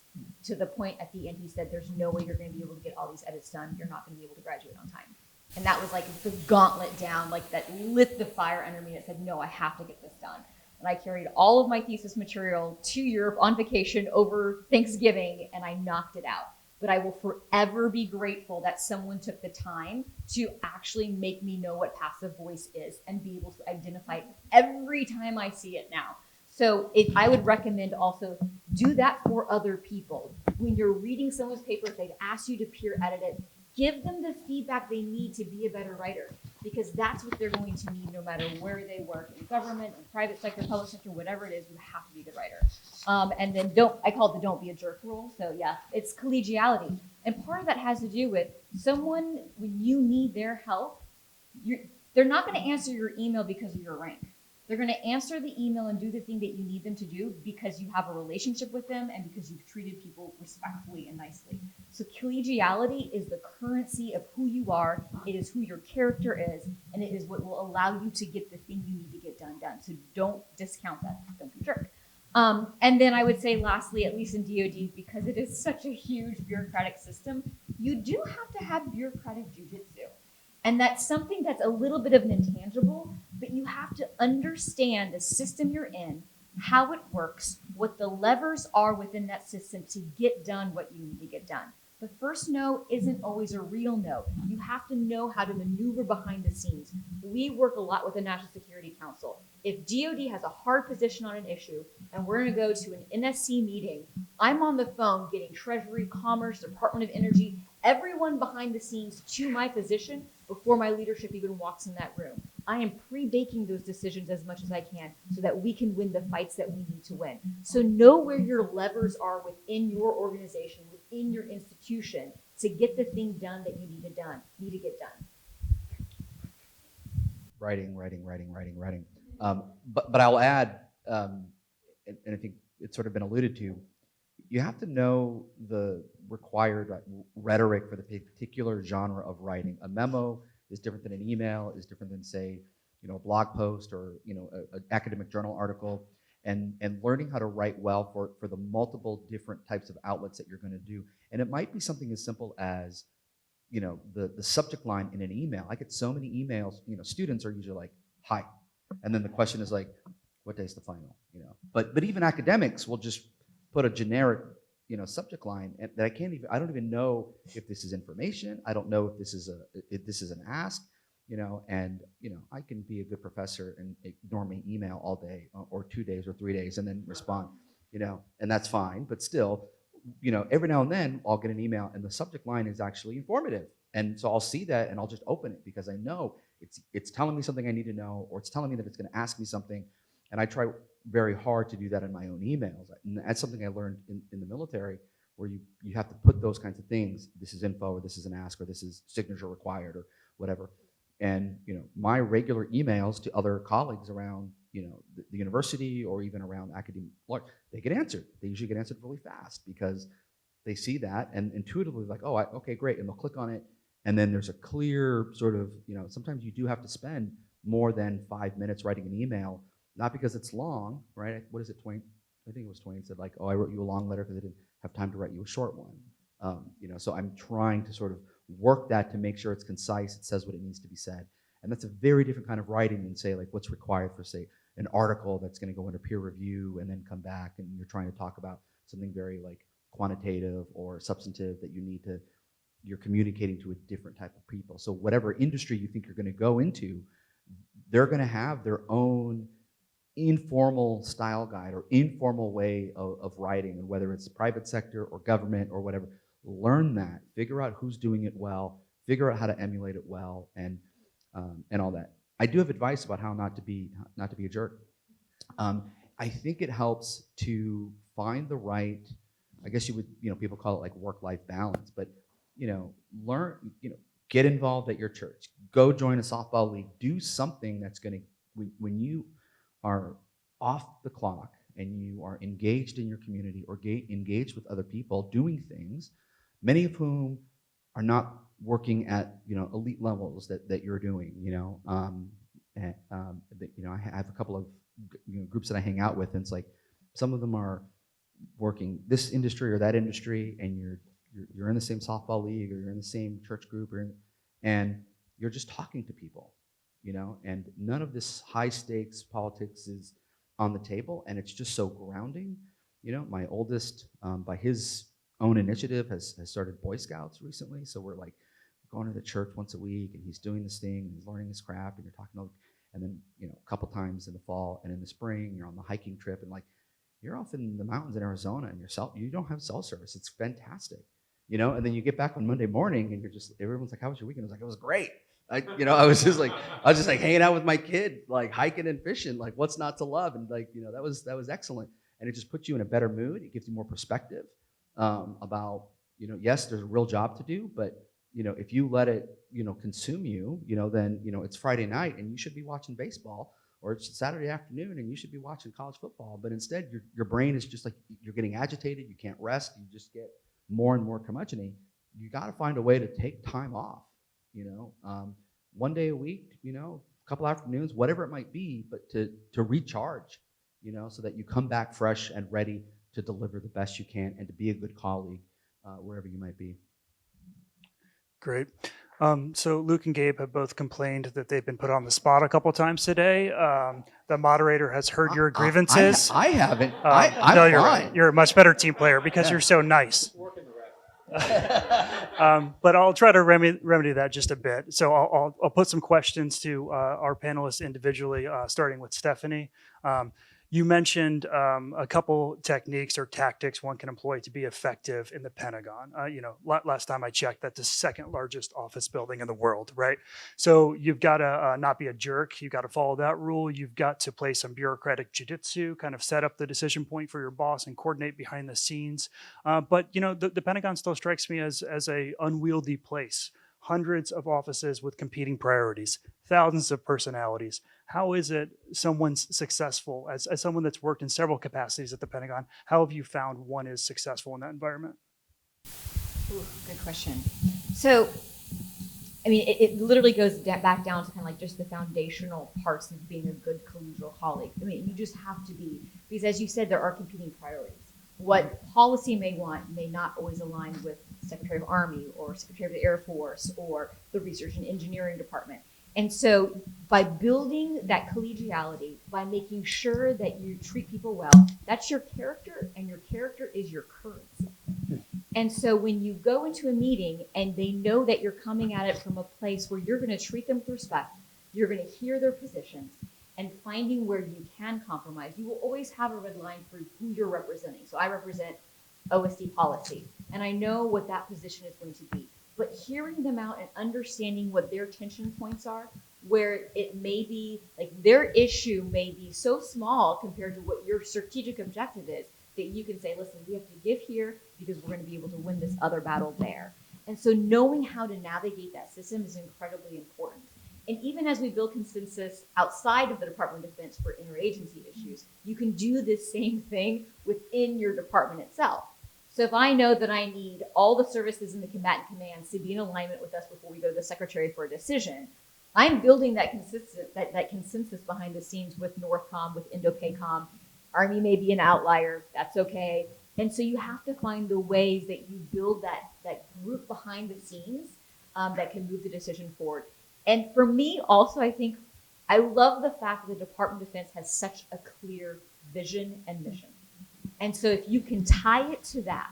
to the point at the end he said, there's no way you're going to be able to get all these edits done. You're not going to be able to graduate on time. And that was like the gauntlet down, like that lit the fire under me that said, no, I have to get this done. And I carried all of my thesis material to Europe on vacation over Thanksgiving, and I knocked it out. But I will forever be grateful that someone took the time to actually make me know what passive voice is and be able to identify it every time I see it now. So I would recommend also do that for other people. When you're reading someone's paper, if they've asked you to peer edit it, give them the feedback they need to be a better writer, because that's what they're going to need no matter where they work, in government, in private sector, public sector, whatever it is, you have to be a good writer. And then I call it the don't be a jerk rule. So yeah, it's collegiality. And part of that has to do with someone, when you need their help, they're not going to answer your email because of your rank. They're going to answer the email and do the thing that you need them to do because you have a relationship with them and because you've treated people respectfully and nicely. So collegiality is the currency of who you are. It is who your character is, and it is what will allow you to get the thing you need to get done. So don't discount that. Don't be a jerk. And then I would say lastly, at least in DoD, because it is such a huge bureaucratic system, you do have to have bureaucratic jujitsu. And that's something that's a little bit of an intangible, but you have to understand the system you're in, how it works, what the levers are within that system to get done what you need to get done. The first no isn't always a real no. You have to know how to maneuver behind the scenes. We work a lot with the National Security Council. If DoD has a hard position on an issue and we're going to go to an NSC meeting, I'm on the phone getting Treasury, Commerce, Department of Energy, everyone behind the scenes to my position before my leadership even walks in that room. I am pre-baking those decisions as much as I can so that we can win the fights that we need to win. So know where your levers are within your organization, within your institution, to get the thing done that you need to get done. Writing. But I'll add, and I think it's sort of been alluded to, you have to know the required rhetoric for the particular genre of writing. A memo is different than an email, is different than, say, a blog post or an academic journal article, and learning how to write well for the multiple different types of outlets that you're going to do. And it might be something as simple as the subject line in an email. I get so many emails. Students are usually like, "Hi," and then the question is like, "What day's the final?" But even academics will just put a generic subject line that I don't even know if this is information. I don't know if this is an ask. And I can be a good professor and ignore my email all day or 2 days or 3 days and then respond. And that's fine. But still, every now and then I'll get an email and the subject line is actually informative. And so I'll see that and I'll just open it because I know it's telling me something I need to know, or it's telling me that it's going to ask me something. And I try very hard to do that in my own emails. And that's something I learned in the military, where you have to put those kinds of things. This is info, or this is an ask, or this is signature required, or whatever. And my regular emails to other colleagues around the university or even around academic, they get answered. They usually get answered really fast because they see that and intuitively like, oh, okay, great, and they'll click on it. And then there's a clear sort of, sometimes you do have to spend more than 5 minutes writing an email, not because it's long, right? What is it, Twain? I think it was Twain said like, oh, I wrote you a long letter because I didn't have time to write you a short one. So I'm trying to sort of work that to make sure it's concise, it says what it needs to be said. And that's a very different kind of writing than, say, like what's required for, say, an article that's going to go under peer review and then come back and you're trying to talk about something very like quantitative or substantive that you're communicating to a different type of people. So whatever industry you think you're going to go into, they're going to have their own informal style guide or informal way of writing, and whether it's the private sector or government or whatever, learn that, figure out who's doing it well, figure out how to emulate it well, and all that. I do have advice about how not to be a jerk. I think it helps to find the right, I guess you would, people call it like work-life balance, but learn, get involved at your church, go join a softball league, do something that's going to, when you are off the clock and you are engaged in your community or engaged with other people doing things, many of whom are not working at elite levels that you're doing. I have a couple of groups that I hang out with, and it's like some of them are working this industry or that industry, and you're in the same softball league or you're in the same church group, and you're just talking to people, and none of this high stakes politics is on the table, and it's just so grounding. My oldest, by his own initiative, has started Boy Scouts recently, so we're like going to the church once a week, and he's doing this thing, and he's learning his craft, and you're talking to, and then a couple times in the fall and in the spring, you're on the hiking trip, and like you're off in the mountains in Arizona, and you don't have cell service. It's fantastic, and then you get back on Monday morning, and everyone's like, "How was your weekend?" I was like, "It was great." I was just like hanging out with my kid, like hiking and fishing. Like, what's not to love? And like, that was excellent. And it just puts you in a better mood. It gives you more perspective about, yes, there's a real job to do, but if you let it, consume you, then it's Friday night and you should be watching baseball, or it's Saturday afternoon and you should be watching college football. But instead, your brain is just like, you're getting agitated. You can't rest. You just get more and more curmudgeon-y. You got to find a way to take time off. One day a week, a couple afternoons, whatever it might be, but to recharge, so that you come back fresh and ready to deliver the best you can and to be a good colleague wherever you might be. Great. So Luke and Gabe have both complained that they've been put on the spot a couple times today. The moderator has heard your grievances. I haven't. I'm no, fine. you're a much better team player because you're so nice. But I'll try to remedy that just a bit. So I'll put some questions to our panelists individually, starting with Stephanie. You mentioned a couple techniques or tactics one can employ to be effective in the Pentagon. Last time I checked, that's the second largest office building in the world, right? So you've got to not be a jerk. You've got to follow that rule. You've got to play some bureaucratic jujitsu, kind of set up the decision point for your boss and coordinate behind the scenes. But the Pentagon still strikes me as a unwieldy place. Hundreds of offices with competing priorities, thousands of personalities. How is it someone's successful, as someone that's worked in several capacities at the Pentagon, how have you found one is successful in that environment? Ooh, good question. So, it literally goes back down to kind of like just the foundational parts of being a good collegial colleague. You just have to be, because as you said, there are competing priorities. What policy may want may not always align with Secretary of Army or Secretary of the Air Force or the Research and Engineering Department. And so by building that collegiality, by making sure that you treat people well, that's your character, and your character is your currency. And so when you go into a meeting and they know that you're coming at it from a place where you're going to treat them with respect, you're going to hear their positions, and finding where you can compromise, you will always have a red line for who you're representing. So I represent OSD policy, and I know what that position is going to be. But hearing them out and understanding what their tension points are, where it may be, like their issue may be so small compared to what your strategic objective is, that you can say, listen, we have to give here because we're going to be able to win this other battle there. And so knowing how to navigate that system is incredibly important. And even as we build consensus outside of the Department of Defense for interagency issues, you can do this same thing within your department itself. So if I know that I need all the services in the combatant commands to be in alignment with us before we go to the Secretary for a decision, I'm building that consensus behind the scenes with NORTHCOM, with INDOPACOM. Army may be an outlier, that's okay. And so you have to find the ways that you build that group behind the scenes that can move the decision forward. And for me also, I think I love the fact that the Department of Defense has such a clear vision and mission. And so if you can tie it to that,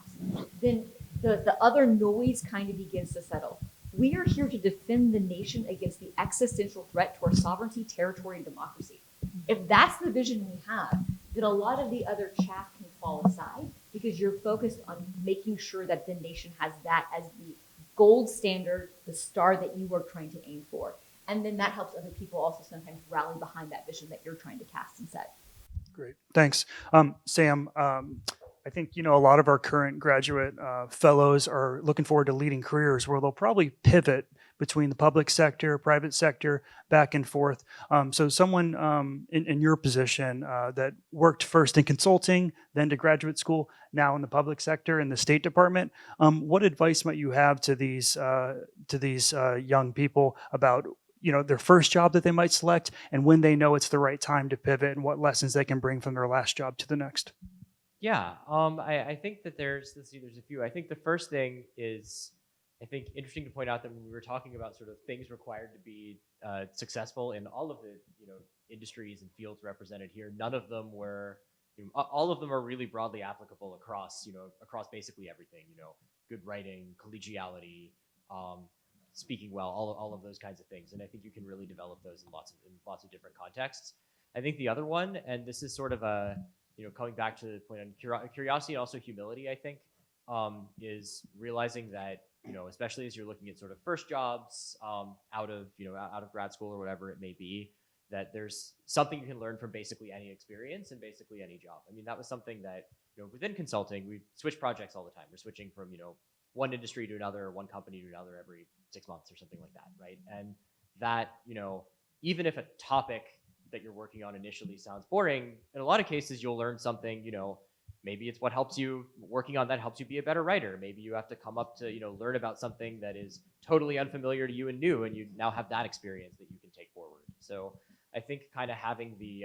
then the other noise kind of begins to settle. We are here to defend the nation against the existential threat to our sovereignty, territory, and democracy. If that's the vision we have, then a lot of the other chaff can fall aside because you're focused on making sure that the nation has that as the gold standard, the star that you are trying to aim for. And then that helps other people also sometimes rally behind that vision that you're trying to cast and set. Great, thanks. Sam, I think, a lot of our current graduate fellows are looking forward to leading careers where they'll probably pivot between the public sector, private sector, back and forth. So someone in your position that worked first in consulting, then to graduate school, now in the public sector in the State Department, what advice might you have to these young people about their first job that they might select and when they know it's the right time to pivot and what lessons they can bring from their last job to the next? Yeah, I think that there's a few. I think the first thing is, I think, interesting to point out that when we were talking about sort of things required to be successful in all of the industries and fields represented here, none of them were, all of them are really broadly applicable across across basically everything. Good writing, collegiality, speaking well, all of those kinds of things, and I think you can really develop those in lots of different contexts. I think the other one, and this is sort of a coming back to the point on curiosity and also humility, I think, is realizing that, especially as you're looking at sort of first jobs out of grad school or whatever it may be, that there's something you can learn from basically any experience and basically any job. I mean, that was something that, within consulting, we switch projects all the time. We're switching from, one industry to another, one company to another every 6 months or something like that, right? And that, even if a topic that you're working on initially sounds boring, in a lot of cases you'll learn something, maybe it's what helps you, working on that helps you be a better writer. Maybe you have to come up to, learn about something that is totally unfamiliar to you and new, and you now have that experience that you can take forward. So I think kind of having the,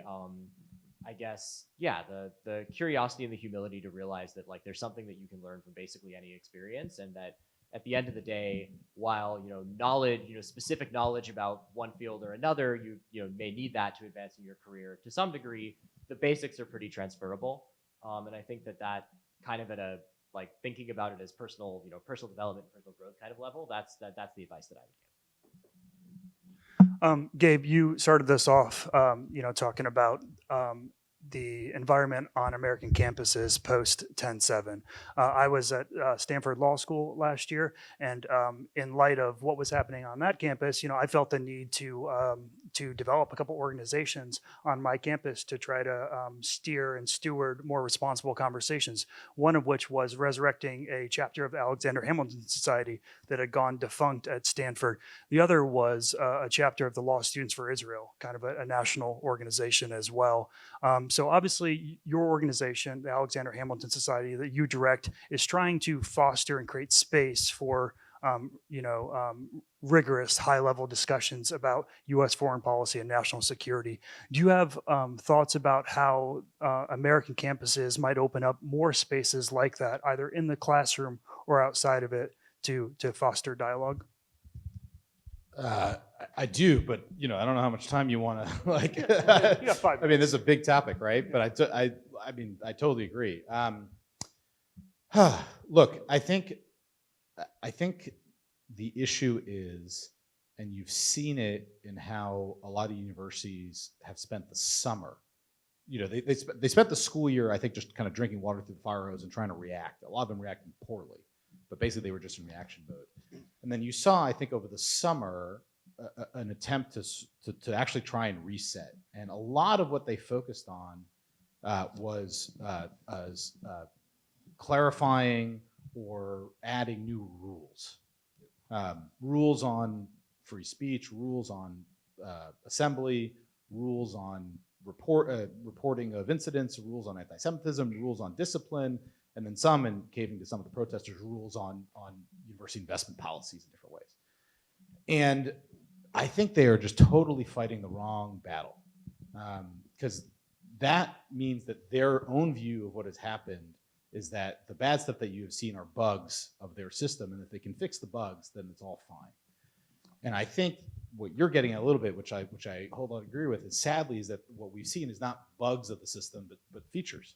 the curiosity and the humility to realize that there's something that you can learn from basically any experience, and that at the end of the day, while knowledge, specific knowledge about one field or another, you may need that to advance in your career to some degree. The basics are pretty transferable, and I think that kind of at a thinking about it as personal, personal development, personal growth kind of level. That's the advice that I would give. Gabe, you started this off, talking about the environment on American campuses post 10/7. I was at Stanford Law School last year, and in light of what was happening on that campus, I felt the need to develop a couple organizations on my campus to try to steer and steward more responsible conversations. One of which was resurrecting a chapter of Alexander Hamilton Society that had gone defunct at Stanford. The other was a chapter of the Law Students for Israel, kind of a national organization as well. So obviously your organization, the Alexander Hamilton Society that you direct, is trying to foster and create space for rigorous high-level discussions about U.S. foreign policy and national security. Do you have thoughts about how American campuses might open up more spaces like that, either in the classroom or outside of it, to foster dialogue? I do, but I don't know how much time you want to You got 5 I mean, this is a big topic, right? But I totally agree. Look, I think the issue is, and you've seen it in how a lot of universities have spent the summer. They spent the school year, I think, just kind of drinking water through the fire hose and trying to react. A lot of them reacting poorly, but basically they were just in reaction mode. And then you saw, I think, over the summer, an attempt to actually try and reset. And a lot of what they focused on was clarifying or adding new rules. Rules on free speech, rules on assembly, rules on reporting of incidents, rules on anti-Semitism, rules on discipline, and then some, and caving to some of the protesters, rules on university investment policies in different ways. And I think they are just totally fighting the wrong battle, because that means that their own view of what has happened is that the bad stuff that you have seen are bugs of their system, and if they can fix the bugs, then it's all fine. And I think what you're getting at a little bit, which I wholly agree with, is sadly is that what we've seen is not bugs of the system, but features.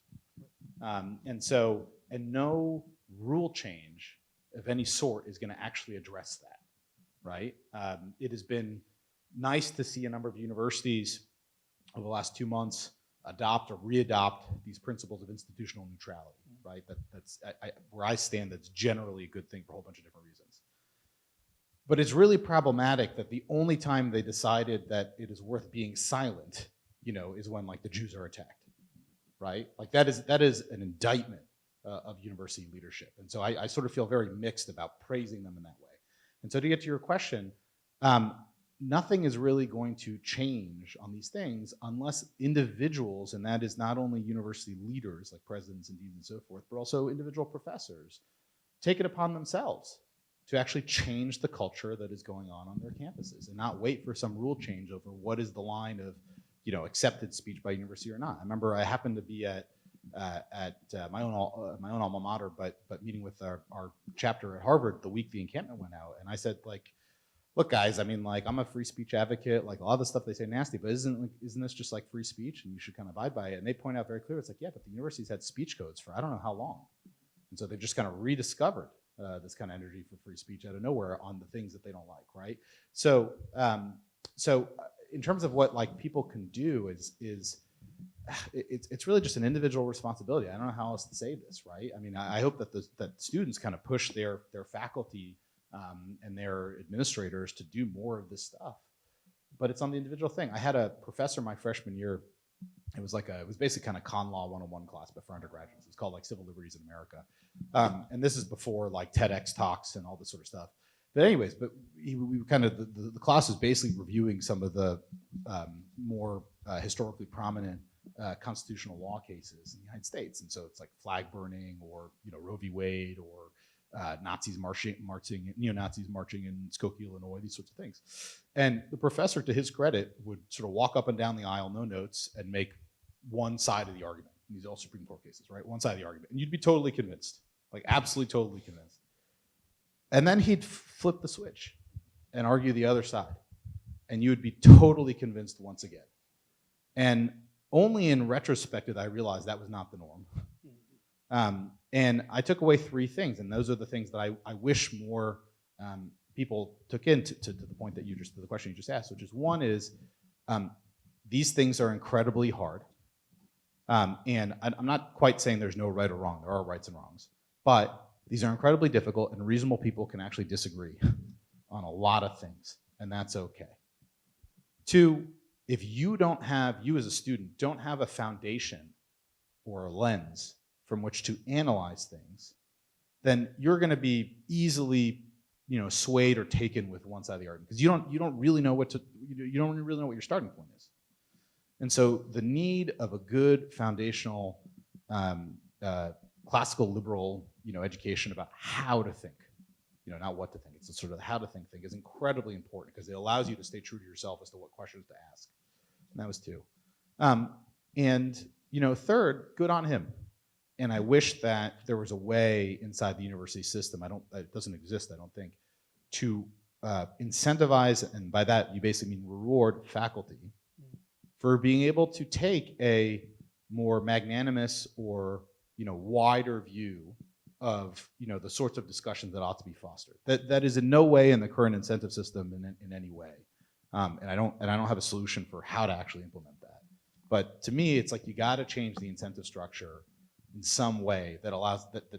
And no rule change of any sort is going to actually address that, right? It has been nice to see a number of universities over the last 2 months, adopt or readopt these principles of institutional neutrality, right? That's where I stand, that's generally a good thing for a whole bunch of different reasons. But it's really problematic that the only time they decided that it is worth being silent, is when like the Jews are attacked, right? Like that is an indictment of university leadership. And so I sort of feel very mixed about praising them in that way. And so to get to your question, nothing is really going to change on these things unless individuals, and that is not only university leaders like presidents and deans and so forth, but also individual professors, take it upon themselves to actually change the culture that is going on their campuses and not wait for some rule change over what is the line of accepted speech by university or not. I remember I happened to be at my own alma mater, but meeting with our chapter at Harvard the week the encampment went out, and I said, like, look, guys, I mean, like, I'm a free speech advocate. Like, a lot of the stuff they say nasty, but isn't this just like free speech, and you should kind of abide by it? And they point out very clearly, it's like, yeah, but the universities had speech codes for I don't know how long, and so they've just kind of rediscovered this kind of energy for free speech out of nowhere on the things that they don't like, right? So in terms of what like people can do it's really just an individual responsibility. I don't know how else to say this, right? I mean, I hope that students kind of push their faculty and their administrators to do more of this stuff, but it's on the individual thing. I had a professor my freshman year. It was basically kind of con law 101 class, but for undergraduates. It's called like Civil Liberties in America, and this is before like TEDx talks and all this sort of stuff. But anyways, we kind of the class was basically reviewing some of the more historically prominent constitutional law cases in the United States, and so it's like flag burning, or Roe v. Wade, or neo-Nazis marching in Skokie, Illinois, these sorts of things. And the professor, to his credit, would sort of walk up and down the aisle, no notes, and make one side of the argument. These are all Supreme Court cases, right? One side of the argument, and you'd be totally convinced, like absolutely totally convinced. And then he'd flip the switch and argue the other side, and you would be totally convinced once again. And only in retrospect did I realize that was not the norm. And I took away 3 things, and those are the things that I wish more people took in to the point that to the question you just asked, which is, one is these things are incredibly hard. And I'm not quite saying there's no right or wrong. There are rights and wrongs. But these are incredibly difficult, and reasonable people can actually disagree on a lot of things, and that's okay. 2, if you as a student, don't have a foundation or a lens from which to analyze things, then you're going to be easily, swayed or taken with one side of the argument, because you don't really know what your starting point is. And so the need of a good foundational classical liberal, education about how to think, not what to think. It's sort of the how to think thing is incredibly important, because it allows you to stay true to yourself as to what questions to ask. And that was 2. And third, good on him. And I wish that there was a way inside the university system, it doesn't exist, I don't think, to incentivize, and by that you basically mean reward, faculty for being able to take a more magnanimous or wider view of the sorts of discussions that ought to be fostered. That is in no way in the current incentive system in any way, and I don't have a solution for how to actually implement that. But to me, it's like you got to change the incentive structure in some way that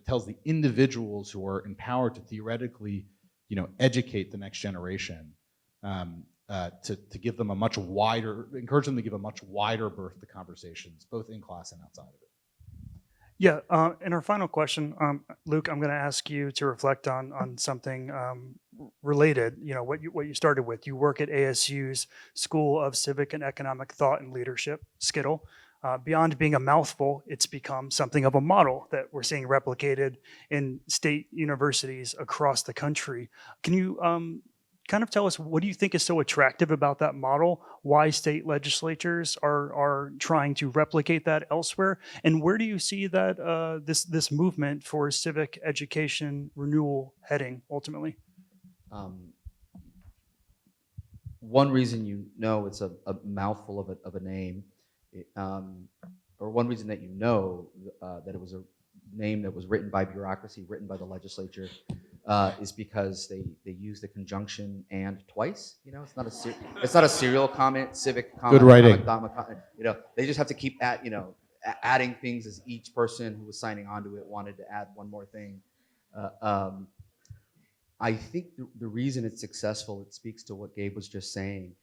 tells the individuals who are empowered to theoretically educate the next generation, to give them encourage them to give a much wider berth to conversations, both in class and outside of it. Yeah, in our final question, Luke, I'm going to ask you to reflect on something related. What you started with. You work at ASU's School of Civic and Economic Thought and Leadership, SCITL. Beyond being a mouthful, it's become something of a model that we're seeing replicated in state universities across the country. Can you kind of tell us, what do you think is so attractive about that model? Why state legislatures are trying to replicate that elsewhere? And where do you see that this movement for civic education renewal heading ultimately? One reason it's a mouthful of a name, or one reason that that it was a name that was written by bureaucracy, written by the legislature, is because they use the conjunction and twice. You know, it's not a serial comment, civic comment, Good writing. comic comment. You know, they just have to keep adding things as each person who was signing on to it wanted to add one more thing. I think the reason it's successful, it speaks to what Gabe was just saying.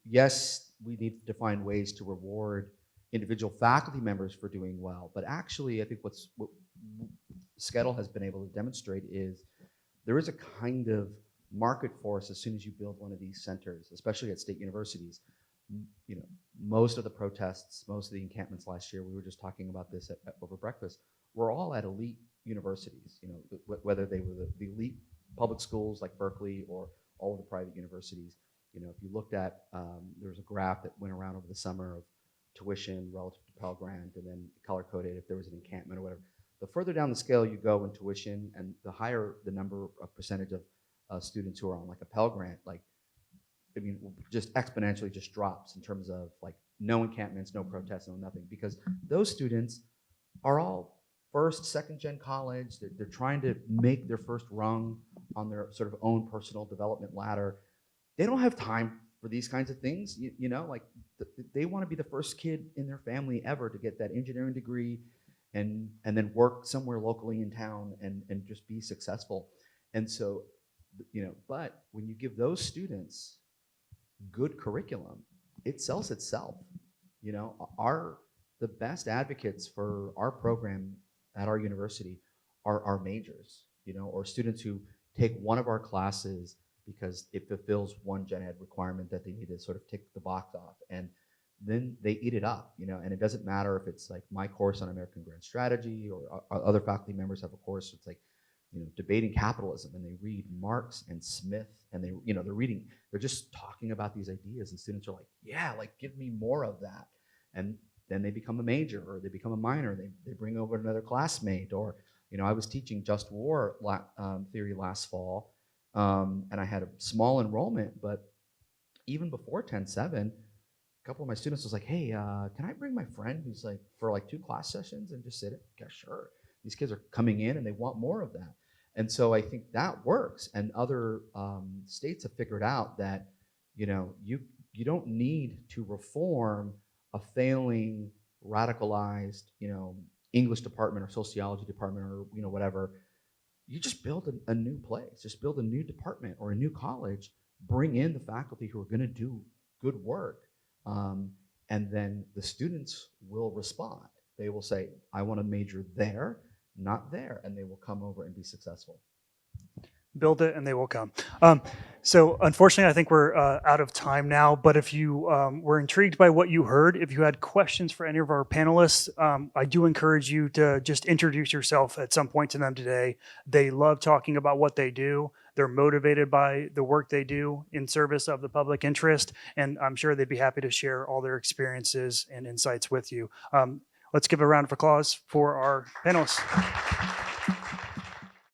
Yes, we need to find ways to reward individual faculty members for doing well, but actually I think what Skedal has been able to demonstrate is there is a kind of market force as soon as you build one of these centers, especially at state universities. You know, most of the protests, most of the encampments last year, we were just talking about this over breakfast, were all at elite universities, you know, whether they were the elite public schools like Berkeley or all of the private universities. You know, if you looked at, there was a graph that went around over the summer of tuition relative to Pell Grant, and then color-coded if there was an encampment or whatever. The further down the scale you go in tuition, and the higher the number of percentage of students who are on like a Pell Grant, like, I mean, just exponentially just drops in terms of like no encampments, no protests, no nothing, because those students are all first, second gen college. They're trying to make their first rung on their sort of own personal development ladder. They don't have time for these kinds of things, you know, like they want to be the first kid in their family ever to get that engineering degree and then work somewhere locally in town and just be successful. And so, you know, but when you give those students good curriculum, it sells itself. You know, the best advocates for our program at our university are our majors, you know, or students who take one of our classes because it fulfills one gen ed requirement that they need to sort of tick the box off, and then they eat it up, you know. And it doesn't matter if it's like my course on American Grand Strategy or other faculty members have a course, it's like, you know, debating capitalism, and they read Marx and Smith, and they, you know, they're just talking about these ideas, and students are like, yeah, like give me more of that. And then they become a major, or they become a minor, they bring over another classmate, or, you know, I was teaching just war theory last fall, and I had a small enrollment, but even before 10-7, a couple of my students was like, hey, can I bring my friend who's like for like 2 class sessions and just sit it? Yeah, sure. These kids are coming in and they want more of that. And so I think that works. And other states have figured out that, you know, you don't need to reform a failing, radicalized, you know, English department or sociology department or, you know, whatever. You just build a new place, just build a new department or a new college, bring in the faculty who are going to do good work. And then the students will respond. They will say, I want to major there, not there, and they will come over and be successful. Build it and they will come. So unfortunately, I think we're out of time now, but if you were intrigued by what you heard, if you had questions for any of our panelists, I do encourage you to just introduce yourself at some point to them today. They love talking about what they do. They're motivated by the work they do in service of the public interest, and I'm sure they'd be happy to share all their experiences and insights with you. Let's give a round of applause for our panelists.